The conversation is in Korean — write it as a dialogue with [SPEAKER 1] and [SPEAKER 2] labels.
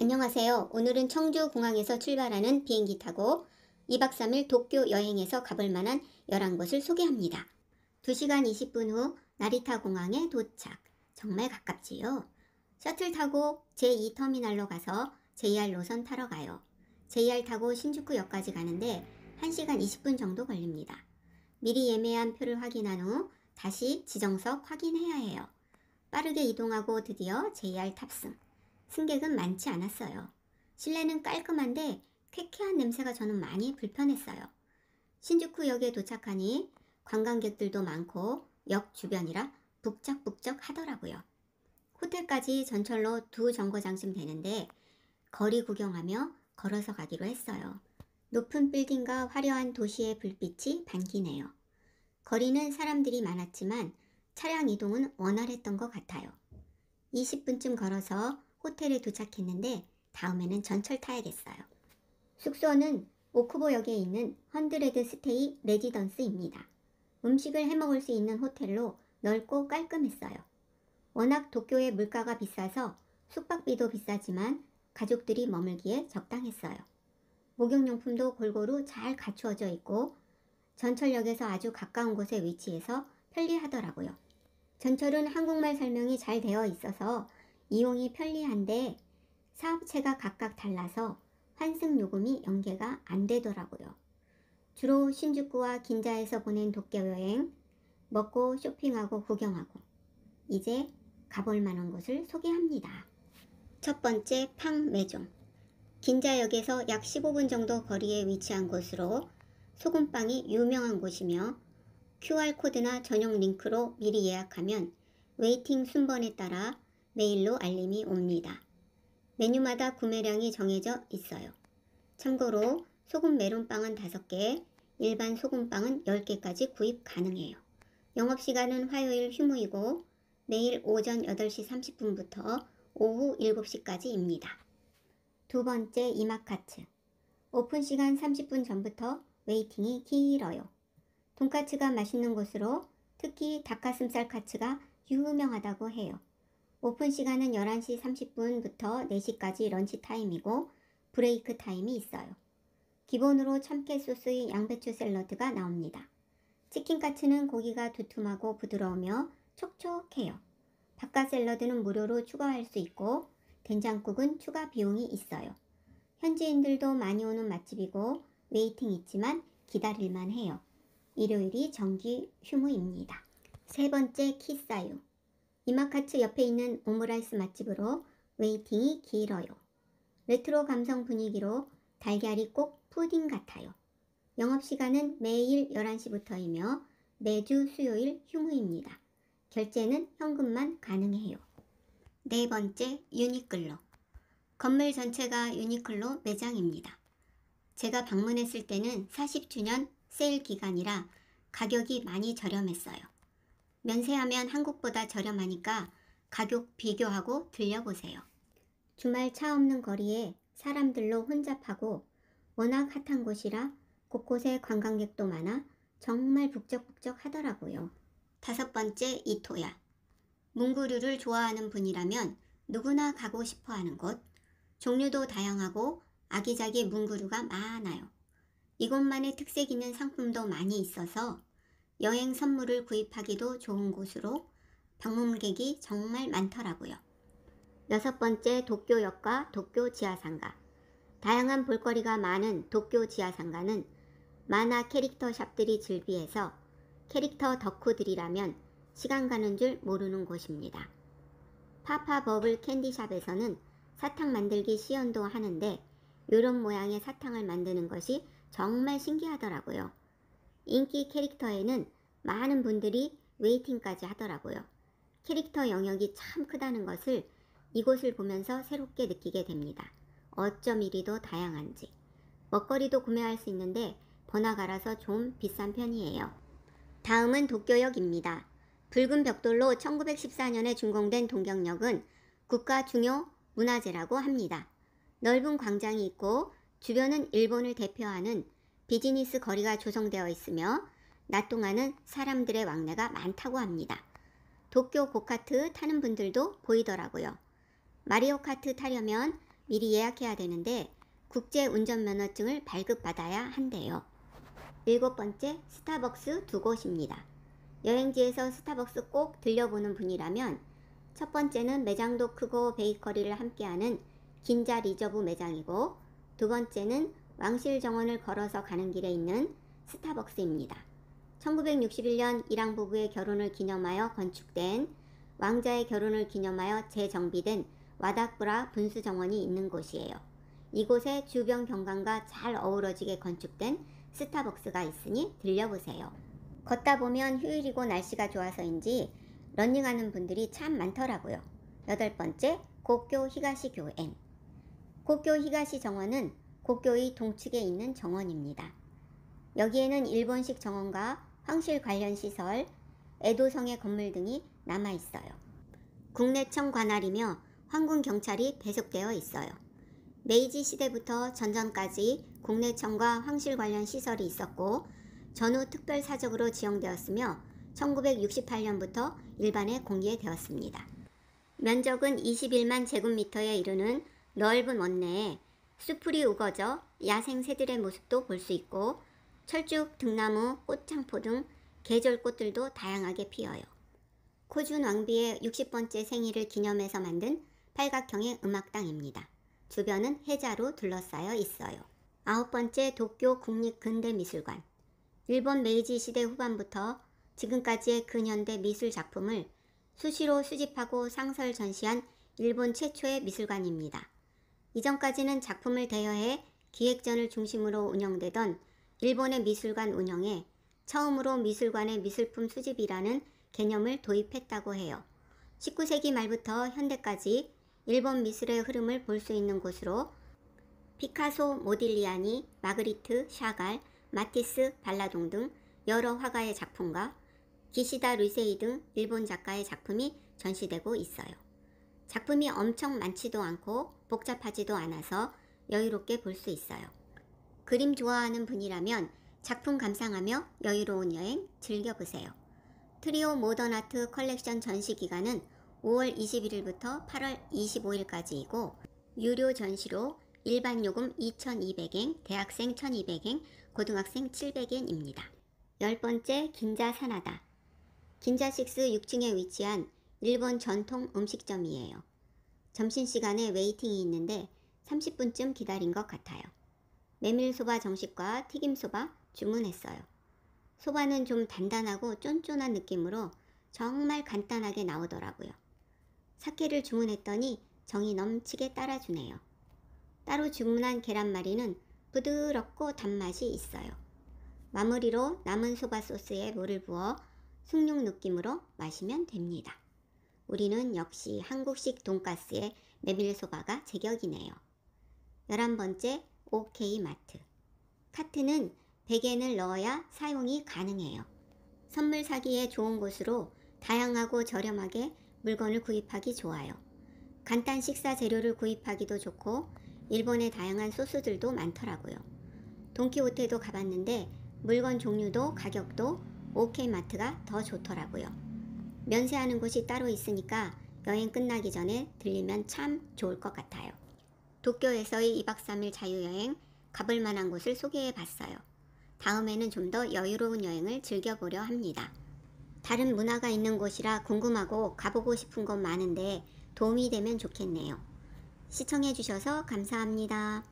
[SPEAKER 1] 안녕하세요. 오늘은 청주공항에서 출발하는 비행기 타고 2박 3일 도쿄 여행에서 가볼 만한 11곳을 소개합니다. 2시간 20분 후 나리타 공항에 도착. 정말 가깝지요? 셔틀 타고 제2터미널로 가서 JR 노선 타러 가요. JR 타고 신주쿠역까지 가는데 1시간 20분 정도 걸립니다. 미리 예매한 표를 확인한 후 다시 지정석 확인해야 해요. 빠르게 이동하고 드디어 JR 탑승. 승객은 많지 않았어요. 실내는 깔끔한데 쾌쾌한 냄새가 저는 많이 불편했어요. 신주쿠역에 도착하니 관광객들도 많고 역 주변이라 북적북적 하더라고요. 호텔까지 전철로 2정거장쯤 되는데 거리 구경하며 걸어서 가기로 했어요. 높은 빌딩과 화려한 도시의 불빛이 반기네요. 거리는 사람들이 많았지만 차량 이동은 원활했던 것 같아요. 20분쯤 걸어서 호텔에 도착했는데 다음에는 전철 타야겠어요. 숙소는 오쿠보역에 있는 헌드레드 스테이 레지던스입니다. 음식을 해먹을 수 있는 호텔로 넓고 깔끔했어요. 워낙 도쿄의 물가가 비싸서 숙박비도 비싸지만 가족들이 머물기에 적당했어요. 목욕용품도 골고루 잘 갖추어져 있고 전철역에서 아주 가까운 곳에 위치해서 편리하더라고요. 전철은 한국말 설명이 잘 되어 있어서 이용이 편리한데 사업체가 각각 달라서 환승 요금이 연계가 안 되더라고요. 주로 신주쿠와 긴자에서 보낸 도쿄 여행, 먹고 쇼핑하고 구경하고 이제 가볼 만한 곳을 소개합니다. 첫 번째 팡매종. 긴자역에서 약 15분 정도 거리에 위치한 곳으로 소금빵이 유명한 곳이며 QR코드나 전용 링크로 미리 예약하면 웨이팅 순번에 따라 메일로 알림이 옵니다. 메뉴마다 구매량이 정해져 있어요. 참고로 소금 메론빵은 5개, 일반 소금빵은 10개까지 구입 가능해요. 영업시간은 화요일 휴무이고 매일 오전 8시 30분부터 오후 7시까지입니다. 두 번째 이마카츠. 오픈시간 30분 전부터 웨이팅이 길어요. 돈까츠가 맛있는 곳으로 특히 닭가슴살 카츠가 유명하다고 해요. 오픈 시간은 11시 30분부터 4시까지 런치 타임이고 브레이크 타임이 있어요. 기본으로 참깨 소스의 양배추 샐러드가 나옵니다. 치킨 카츠는 고기가 두툼하고 부드러우며 촉촉해요. 바깥 샐러드는 무료로 추가할 수 있고 된장국은 추가 비용이 있어요. 현지인들도 많이 오는 맛집이고 웨이팅 있지만 기다릴만 해요. 일요일이 정기 휴무입니다. 세 번째 키사유. 이마카츠 옆에 있는 오므라이스 맛집으로 웨이팅이 길어요. 레트로 감성 분위기로 달걀이 꼭 푸딩 같아요. 영업시간은 매일 11시부터이며 매주 수요일 휴무입니다. 결제는 현금만 가능해요. 네 번째 유니클로. 건물 전체가 유니클로 매장입니다. 제가 방문했을 때는 40주년 세일 기간이라 가격이 많이 저렴했어요. 면세하면 한국보다 저렴하니까 가격 비교하고 들려보세요. 주말 차 없는 거리에 사람들로 혼잡하고 워낙 핫한 곳이라 곳곳에 관광객도 많아 정말 북적북적 하더라고요. 다섯 번째 이토야. 문구류를 좋아하는 분이라면 누구나 가고 싶어 하는 곳. 종류도 다양하고 아기자기 문구류가 많아요. 이곳만의 특색 있는 상품도 많이 있어서 여행 선물을 구입하기도 좋은 곳으로 방문객이 정말 많더라고요. 여섯 번째 도쿄역과 도쿄 지하상가. 다양한 볼거리가 많은 도쿄 지하상가는 만화 캐릭터 샵들이 즐비해서 캐릭터 덕후들이라면 시간 가는 줄 모르는 곳입니다. 파파버블 캔디샵에서는 사탕 만들기 시연도 하는데 이런 모양의 사탕을 만드는 것이 정말 신기하더라고요. 인기 캐릭터에는 많은 분들이 웨이팅까지 하더라고요. 캐릭터 영역이 참 크다는 것을 이곳을 보면서 새롭게 느끼게 됩니다. 어쩜 이리도 다양한지. 먹거리도 구매할 수 있는데 번화가라서 좀 비싼 편이에요. 다음은 도쿄역입니다. 붉은 벽돌로 1914년에 준공된 동경역은 국가 중요 문화재라고 합니다. 넓은 광장이 있고 주변은 일본을 대표하는 비즈니스 거리가 조성되어 있으며 낮 동안은 사람들의 왕래가 많다고 합니다. 도쿄 고카트 타는 분들도 보이더라고요. 마리오 카트 타려면 미리 예약해야 되는데 국제 운전면허증을 발급받아야 한대요. 7번째, 스타벅스 두 곳입니다. 여행지에서 스타벅스 꼭 들려보는 분이라면 첫 번째는 매장도 크고 베이커리를 함께하는 긴자 리저브 매장이고, 두 번째는 왕실 정원을 걸어서 가는 길에 있는 스타벅스입니다. 1961년 이랑 부부의 결혼을 기념하여 건축된, 왕자의 결혼을 기념하여 재정비된 와다프라 분수 정원이 있는 곳이에요. 이곳에 주변 경관과 잘 어우러지게 건축된 스타벅스가 있으니 들려보세요. 걷다 보면 휴일이고 날씨가 좋아서인지 러닝하는 분들이 참 많더라고요. 8번째, 고쿄 히가시 교엔. 고쿄 히가시 정원은 고쿄의 동측에 있는 정원입니다. 여기에는 일본식 정원과 황실 관련 시설, 에도성의 건물 등이 남아있어요. 국내청 관할이며 황군 경찰이 배속되어 있어요. 메이지 시대부터 전전까지 국내청과 황실 관련 시설이 있었고, 전후 특별사적으로 지정되었으며 1968년부터 일반에 공개되었습니다. 면적은 21만 제곱미터에 이르는 넓은 원내에 숲풀이 우거져 야생 새들의 모습도 볼 수 있고, 철쭉, 등나무, 꽃창포 등 계절꽃들도 다양하게 피어요. 코준 왕비의 60번째 생일을 기념해서 만든 팔각형의 음악당입니다. 주변은 해자로 둘러싸여 있어요. 9번째, 도쿄 국립근대미술관. 일본 메이지 시대 후반부터 지금까지의 근현대 미술 작품을 수시로 수집하고 상설 전시한 일본 최초의 미술관입니다. 이전까지는 작품을 대여해 기획전을 중심으로 운영되던 일본의 미술관 운영에 처음으로 미술관의 미술품 수집이라는 개념을 도입했다고 해요. 19세기 말부터 현대까지 일본 미술의 흐름을 볼 수 있는 곳으로 피카소, 모딜리아니, 마그리트, 샤갈, 마티스, 발라동 등 여러 화가의 작품과 기시다 류세이 등 일본 작가의 작품이 전시되고 있어요. 작품이 엄청 많지도 않고 복잡하지도 않아서 여유롭게 볼 수 있어요. 그림 좋아하는 분이라면 작품 감상하며 여유로운 여행 즐겨보세요. 트리오 모던아트 컬렉션 전시 기간은 5월 21일부터 8월 25일까지이고, 유료 전시로 일반 요금 2,200엔, 대학생 1,200엔, 고등학생 700엔입니다. 10번째, 긴자 사나다. 긴자식스 6층에 위치한 일본 전통 음식점이에요. 점심시간에 웨이팅이 있는데 30분쯤 기다린 것 같아요. 메밀소바 정식과 튀김소바 주문했어요. 소바는 좀 단단하고 쫀쫀한 느낌으로 정말 간단하게 나오더라고요. 사케를 주문했더니 정이 넘치게 따라주네요. 따로 주문한 계란말이는 부드럽고 단맛이 있어요. 마무리로 남은 소바 소스에 물을 부어 숭늉 느낌으로 마시면 됩니다. 우리는 역시 한국식 돈가스에 메밀소바가 제격이네요. 11번째, 오케이마트. 카트는 100엔을 넣어야 사용이 가능해요. 선물 사기에 좋은 곳으로 다양하고 저렴하게 물건을 구입하기 좋아요. 간단 식사 재료를 구입하기도 좋고 일본의 다양한 소스들도 많더라고요. 돈키호테도 가봤는데 물건 종류도 가격도 오케이마트가 더 좋더라고요. 면세하는 곳이 따로 있으니까 여행 끝나기 전에 들리면 참 좋을 것 같아요. 도쿄에서의 2박 3일 자유여행 가볼 만한 곳을 소개해 봤어요. 다음에는 좀 더 여유로운 여행을 즐겨보려 합니다. 다른 문화가 있는 곳이라 궁금하고 가보고 싶은 곳 많은데 도움이 되면 좋겠네요. 시청해 주셔서 감사합니다.